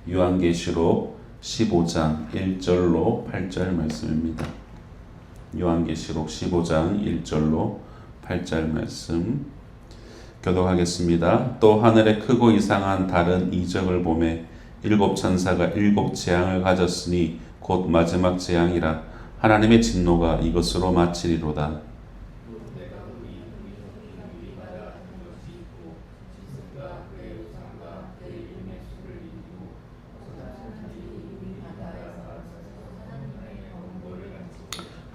요한계시록 15장 1절로 8절 말씀입니다. 요한계시록 15장 1절로 8절 말씀 교독하겠습니다. 또 하늘에 크고 이상한 다른 이적을 보매 일곱 천사가 일곱 재앙을 가졌으니 곧 마지막 재앙이라 하나님의 진노가 이것으로 마치리로다.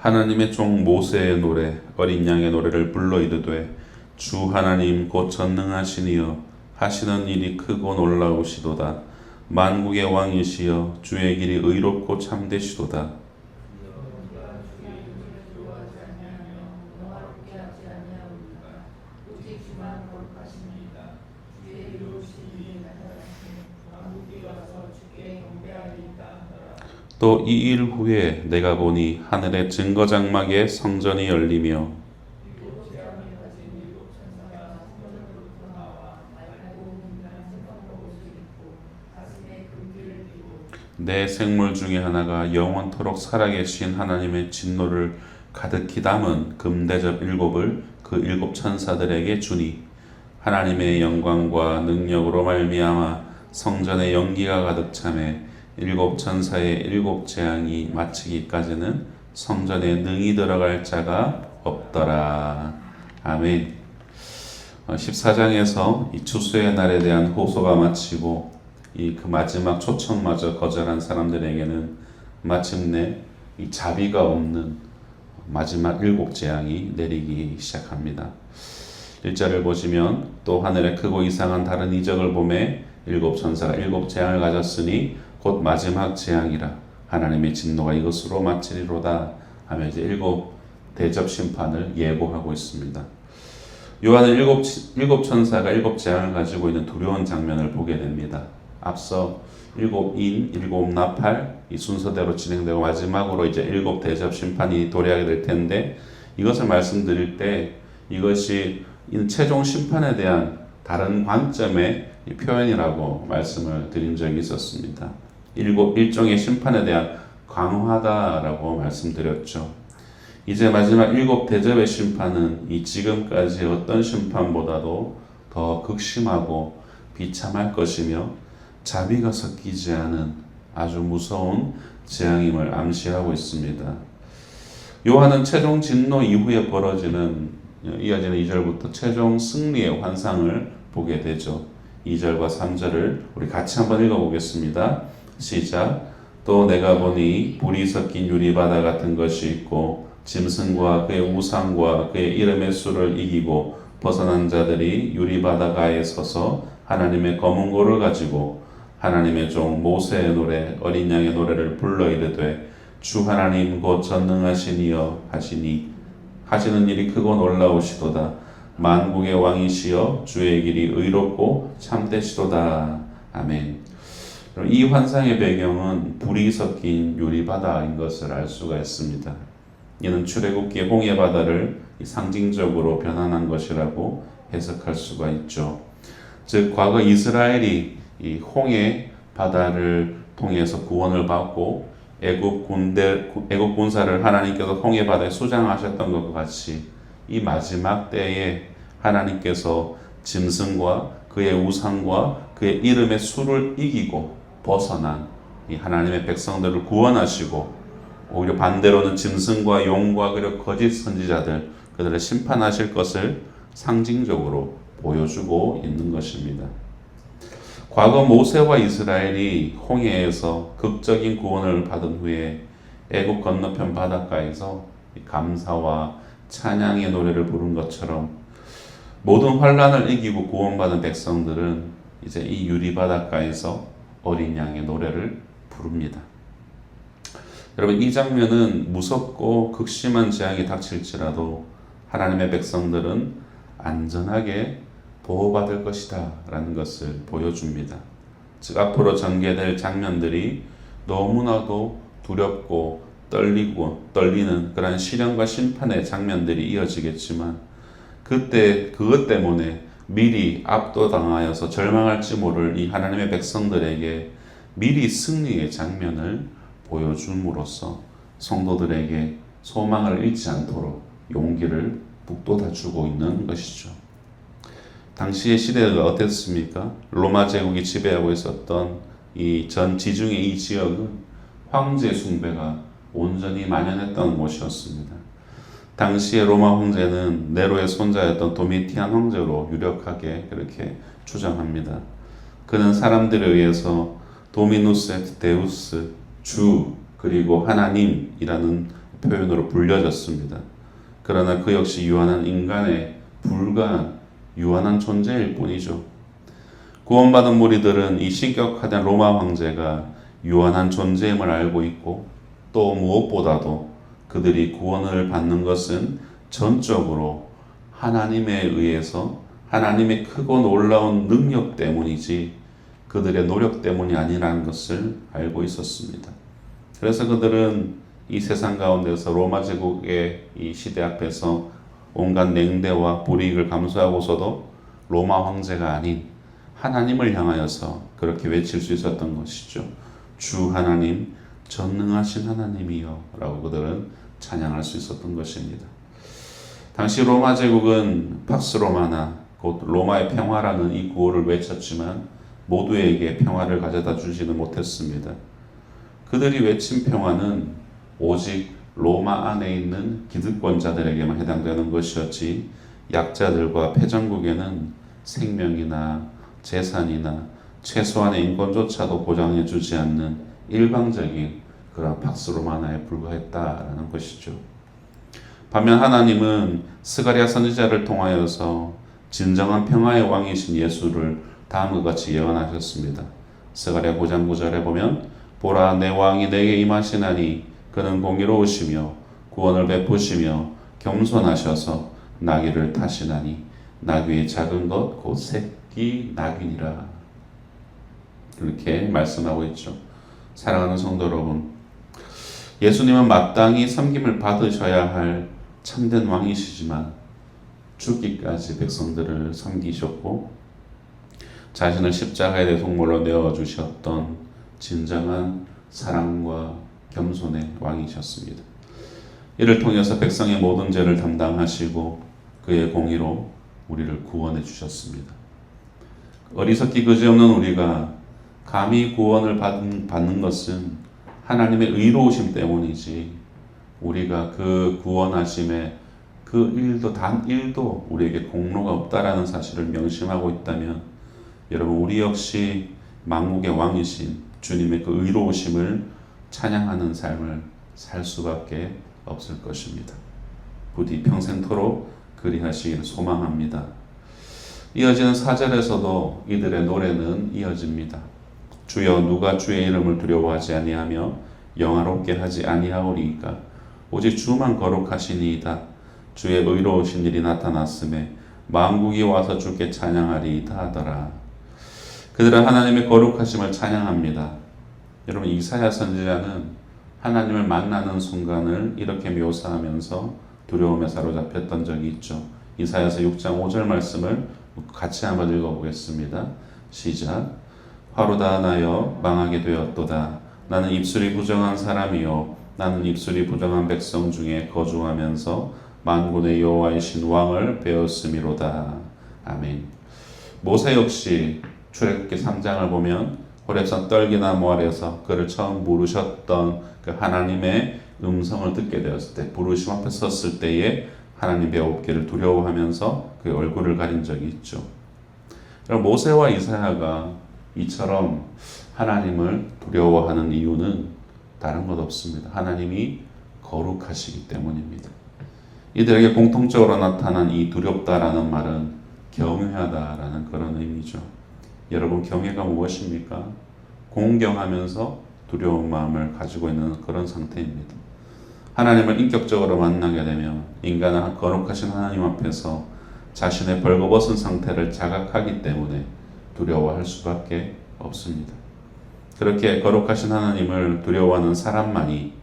하나님의 종 모세의 노래 어린 양의 노래를 불러 이르되 주 하나님 곧 전능하시니여 하시는 일이 크고 놀라우시도다. 만국의 왕이시여 주의 길이 의롭고 참되시도다. 또 이 일 후에 내가 보니 하늘의 증거장막에 성전이 열리며 내 생물 중에 하나가 영원토록 살아계신 하나님의 진노를 가득히 담은 금대접 일곱을 그 일곱 천사들에게 주니 하나님의 영광과 능력으로 말미암아 성전에 연기가 가득 차매 일곱 천사의 일곱 재앙이 마치기까지는 성전에 능히 들어갈 자가 없더라. 아멘. 14장에서 이 추수의 날에 대한 호소가 마치고 그 마지막 초청마저 거절한 사람들에게는 마침내 이 자비가 없는 마지막 일곱 재앙이 내리기 시작합니다. 1절을 보시면 또 하늘에 크고 이상한 다른 이적을 보매 일곱 천사가 일곱 재앙을 가졌으니 곧 마지막 재앙이라 하나님의 진노가 이것으로 마치리로다 하며 이제 일곱 대접 심판을 예고하고 있습니다. 요한은 일곱 천사가 일곱 재앙을 가지고 있는 두려운 장면을 보게 됩니다. 앞서 일곱 인, 일곱 나팔 이 순서대로 진행되고 마지막으로 이제 일곱 대접 심판이 도래하게 될 텐데 이것을 말씀드릴 때 이것이 최종 심판에 대한 다른 관점의 표현이라고 말씀을 드린 적이 있었습니다. 일종의 심판에 대한 강화다라고 말씀드렸죠. 이제 마지막 일곱 대접의 심판은 이 지금까지 어떤 심판보다도 더 극심하고 비참할 것이며 자비가 섞이지 않은 아주 무서운 재앙임을 암시하고 있습니다. 요한은 최종 진노 이후에 벌어지는 이어지는 2절부터 최종 승리의 환상을 보게 되죠. 2절과 3절을 우리 같이 한번 읽어보겠습니다. 시작. 또 내가 보니 불이 섞인 유리바다 같은 것이 있고 짐승과 그의 우상과 그의 이름의 수를 이기고 벗어난 자들이 유리바다가에 서서 하나님의 검은 고를 가지고 하나님의 종 모세의 노래 어린 양의 노래를 불러 이르되 주 하나님 곧 전능하시니여 하시니 하시는 일이 크고 놀라우시도다. 만국의 왕이시여 주의 길이 의롭고 참되시도다. 아멘. 이 환상의 배경은 불이 섞인 유리바다인 것을 알 수가 있습니다. 이는 출애굽기의 홍해바다를 상징적으로 변환한 것이라고 해석할 수가 있죠. 즉 과거 이스라엘이 이 홍해바다를 통해서 구원을 받고 애굽 군사를 하나님께서 홍해바다에 수장하셨던 것과 같이 이 마지막 때에 하나님께서 짐승과 그의 우상과 그의 이름의 수를 이기고 벗어난 이 하나님의 백성들을 구원하시고 오히려 반대로는 짐승과 용과 그리고 거짓 선지자들 그들을 심판하실 것을 상징적으로 보여주고 있는 것입니다. 과거 모세와 이스라엘이 홍해에서 극적인 구원을 받은 후에 애굽 건너편 바닷가에서 감사와 찬양의 노래를 부른 것처럼 모든 환란을 이기고 구원받은 백성들은 이제 이 유리바닷가에서 어린 양의 노래를 부릅니다. 여러분 이 장면은 무섭고 극심한 재앙이 닥칠지라도 하나님의 백성들은 안전하게 보호받을 것이다 라는 것을 보여줍니다. 즉 앞으로 전개될 장면들이 너무나도 두렵고 떨리는 그런 시련과 심판의 장면들이 이어지겠지만 그때 그것 때문에 미리 압도당하여서 절망할지 모를 이 하나님의 백성들에게 미리 승리의 장면을 보여줌으로써 성도들에게 소망을 잃지 않도록 용기를 북돋아 주고 있는 것이죠. 당시의 시대가 어땠습니까? 로마 제국이 지배하고 있었던 이 전 지중해 이 지역은 황제 숭배가 온전히 만연했던 곳이었습니다. 당시의 로마 황제는 네로의 손자였던 도미티안 황제로 유력하게 그렇게 주장합니다. 그는 사람들에 의해서 도미누스 et 데우스, 주 그리고 하나님이라는 표현으로 불려졌습니다. 그러나 그 역시 유한한 인간에 불과한 유한한 존재일 뿐이죠. 구원받은 무리들은 이 신격화된 로마 황제가 유한한 존재임을 알고 있고 또 무엇보다도 그들이 구원을 받는 것은 전적으로 하나님에 의해서 하나님의 크고 놀라운 능력 때문이지 그들의 노력 때문이 아니라는 것을 알고 있었습니다. 그래서 그들은 이 세상 가운데서 로마 제국의 이 시대 앞에서 온갖 냉대와 불이익을 감수하고서도 로마 황제가 아닌 하나님을 향하여서 그렇게 외칠 수 있었던 것이죠. 주 하나님, 전능하신 하나님이여 라고 그들은 찬양할 수 있었던 것입니다. 당시 로마 제국은 팍스 로마나 곧 로마의 평화라는 이 구호를 외쳤지만 모두에게 평화를 가져다 주지는 못했습니다. 그들이 외친 평화는 오직 로마 안에 있는 기득권자들에게만 해당되는 것이었지 약자들과 패전국에는 생명이나 재산이나 최소한의 인권조차도 보장해 주지 않는 일방적인 그런 팍스 로마나에 불과했다라는 것이죠. 반면 하나님은 스가랴 선지자를 통하여서 진정한 평화의 왕이신 예수를 다음과 같이 예언하셨습니다. 스가랴 9장 9절에 보면 보라 내 왕이 내게 임하시나니 그는 공의로우시며 구원을 베푸시며 겸손하셔서 나귀를 타시나니 나귀의 작은 것 곧 새끼 나귀니라. 이렇게 말씀하고 있죠. 사랑하는 성도 여러분, 예수님은 마땅히 섬김을 받으셔야 할 참된 왕이시지만 죽기까지 백성들을 섬기셨고 자신을 십자가의 대속물로 내어주셨던 진정한 사랑과 겸손의 왕이셨습니다. 이를 통해서 백성의 모든 죄를 담당하시고 그의 공의로 우리를 구원해 주셨습니다. 어리석기 그지없는 우리가 감히 구원을 받는 것은 하나님의 의로우심 때문이지 우리가 그 구원하심에 그 일도 단 일도 우리에게 공로가 없다라는 사실을 명심하고 있다면 여러분 우리 역시 만국의 왕이신 주님의 그 의로우심을 찬양하는 삶을 살 수밖에 없을 것입니다. 부디 평생토록 그리하시기를 소망합니다. 이어지는 4절에서도 이들의 노래는 이어집니다. 주여 누가 주의 이름을 두려워하지 아니하며 영화롭게 하지 아니하오리이까 오직 주만 거룩하시니이다. 주의 의로우신 일이 나타났음에 만국이 와서 주께 찬양하리이다 하더라. 그들은 하나님의 거룩하심을 찬양합니다. 여러분 이사야 선지자는 하나님을 만나는 순간을 이렇게 묘사하면서 두려움에 사로잡혔던 적이 있죠. 이사야서 6장 5절 말씀을 같이 한번 읽어보겠습니다. 시작. 화로다 나여 망하게 되었도다. 나는 입술이 부정한 사람이요 나는 입술이 부정한 백성 중에 거주하면서 만군의 여호와이신 왕을 배웠음이로다. 아멘. 모세 역시 출애굽기 3장을 보면 호렙산 떨기나무 아래에서 그를 처음 부르셨던 그 하나님의 음성을 듣게 되었을 때 부르심 앞에 섰을 때에 하나님 배웠기를 두려워하면서 그 얼굴을 가린 적이 있죠. 모세와 이사야가 이처럼 하나님을 두려워하는 이유는 다른 것 없습니다. 하나님이 거룩하시기 때문입니다. 이들에게 공통적으로 나타난 이 두렵다라는 말은 경외하다라는 그런 의미죠. 여러분 경외가 무엇입니까? 공경하면서 두려운 마음을 가지고 있는 그런 상태입니다. 하나님을 인격적으로 만나게 되면 인간은 거룩하신 하나님 앞에서 자신의 벌거벗은 상태를 자각하기 때문에 두려워할 수밖에 없습니다. 그렇게 거룩하신 하나님을 두려워하는 사람만이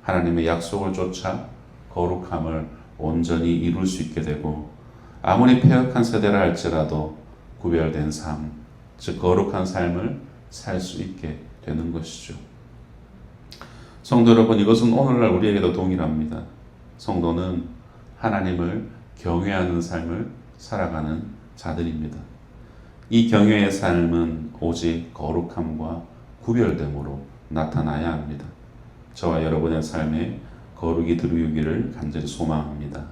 하나님의 약속을 쫓아 거룩함을 온전히 이룰 수 있게 되고 아무리 패역한 세대라 할지라도 구별된 삶, 즉 거룩한 삶을 살 수 있게 되는 것이죠. 성도 여러분, 이것은 오늘날 우리에게도 동일합니다. 성도는 하나님을 경외하는 삶을 살아가는 자들입니다. 이 경외의 삶은 오직 거룩함과 구별됨으로 나타나야 합니다. 저와 여러분의 삶에 거룩이 들어오기를 간절히 소망합니다.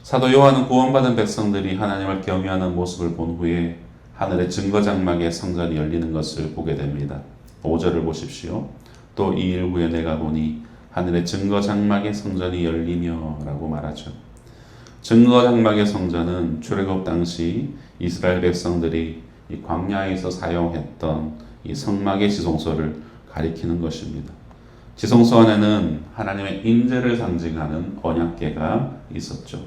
사도 요한은 구원받은 백성들이 하나님을 경외하는 모습을 본 후에 하늘의 증거장막의 성전이 열리는 것을 보게 됩니다. 5절을 보십시오. 또 2일 후에 내가 보니 하늘의 증거장막의 성전이 열리며 라고 말하죠. 증거장막의 성전은 출애굽 당시 이스라엘 백성들이 이 광야에서 사용했던 이 성막의 지성소를 가리키는 것입니다. 지성소 안에는 하나님의 임재를 상징하는 언약궤가 있었죠.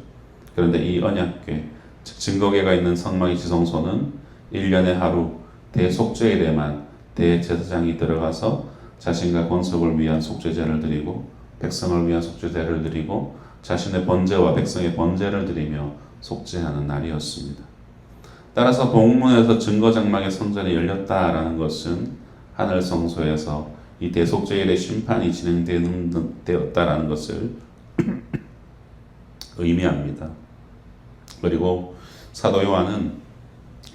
그런데 이 언약궤, 즉 증거궤가 있는 성막의 지성소는 1년에 하루 대속죄일에만 대제사장이 들어가서 자신과 권속을 위한 속죄제를 드리고 백성을 위한 속죄제를 드리고 자신의 번제와 백성의 번제를 드리며 속죄하는 날이었습니다. 따라서 복문에서 증거장막의 성전이 열렸다라는 것은 하늘 성소에서 이 대속죄일의 심판이 진행되었다라는 것을 의미합니다. 그리고 사도 요한은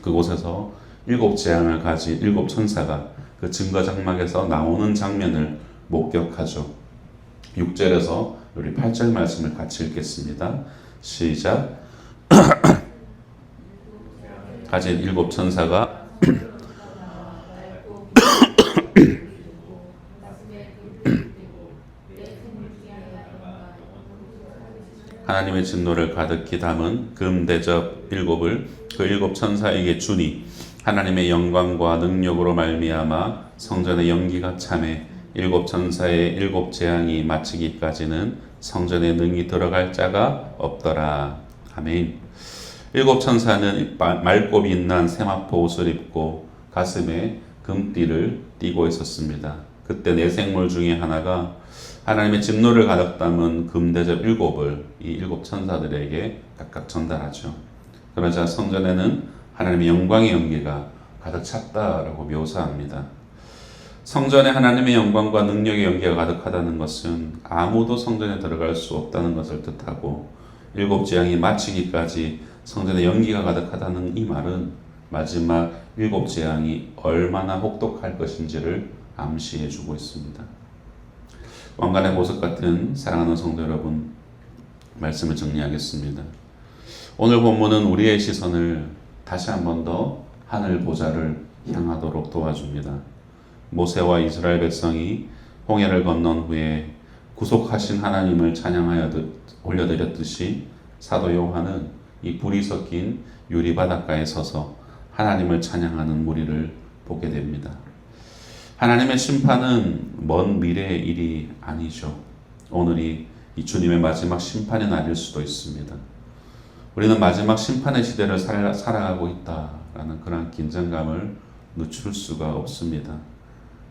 그곳에서 7 재앙을 가진 7 천사가 그 증거장막에서 나오는 장면을 목격하죠. 6절에서 우리 8절 말씀을 같이 읽겠습니다. 시작. 가진 7 천사가 하나님의 진노를 가득히 담은 금 대접 7을 그 7 천사에게 주니 하나님의 영광과 능력으로 말미암아 성전의 연기가 참해 7 천사의 7 재앙이 마치기까지는 성전에 능히 들어갈 자가 없더라. 아멘. 7 천사는 맑고 빛난 세마포 옷을 입고 가슴에 금띠를 띠고 있었습니다. 그때 네 생물 중에 하나가 하나님의 진노를 가득 담은 금대접 7을 이 7 천사들에게 각각 전달하죠. 그러자 성전에는 하나님의 영광의 연기가 가득 찼다라고 묘사합니다. 성전에 하나님의 영광과 능력의 연기가 가득하다는 것은 아무도 성전에 들어갈 수 없다는 것을 뜻하고 7 재앙이 마치기까지 성전에 연기가 가득하다는 이 말은 마지막 7 재앙이 얼마나 혹독할 것인지를 암시해 주고 있습니다. 왕관의 보석 같은 사랑하는 성도 여러분, 말씀을 정리하겠습니다. 오늘 본문은 우리의 시선을 다시 한 번 더 하늘 보좌를 향하도록 도와줍니다. 모세와 이스라엘 백성이 홍해를 건넌 후에 구속하신 하나님을 찬양하여 올려드렸듯이 사도 요한은 이 불이 섞인 유리 바닷가에 서서 하나님을 찬양하는 무리를 보게 됩니다. 하나님의 심판은 먼 미래의 일이 아니죠. 오늘이 이 주님의 마지막 심판의 날일 수도 있습니다. 우리는 마지막 심판의 시대를 살아가고 있다라는 그런 긴장감을 늦출 수가 없습니다.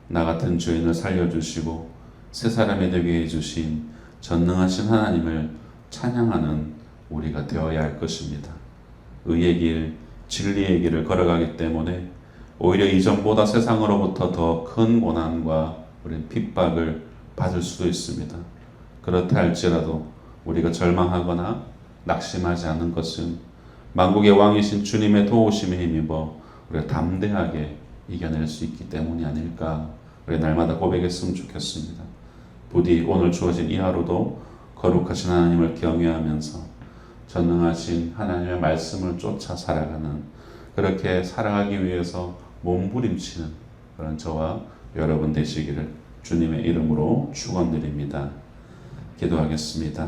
나 같은 죄인을 살려주시고 새 사람이 되게 해주신 전능하신 하나님을 찬양하는 우리가 되어야 할 것입니다. 의의 길, 진리의 길을 걸어가기 때문에 오히려 이전보다 세상으로부터 더 큰 고난과 우리는 핍박을 받을 수도 있습니다. 그렇다 할지라도 우리가 절망하거나 낙심하지 않는 것은 만국의 왕이신 주님의 도우심에 힘입어 우리가 담대하게 이겨낼 수 있기 때문이 아닐까, 우리 날마다 고백했으면 좋겠습니다. 부디 오늘 주어진 이 하루도 거룩하신 하나님을 경외하면서 전능하신 하나님의 말씀을 쫓아 살아가는, 그렇게 살아가기 위해서 몸부림치는 그런 저와 여러분 되시기를 주님의 이름으로 축원드립니다. 기도하겠습니다.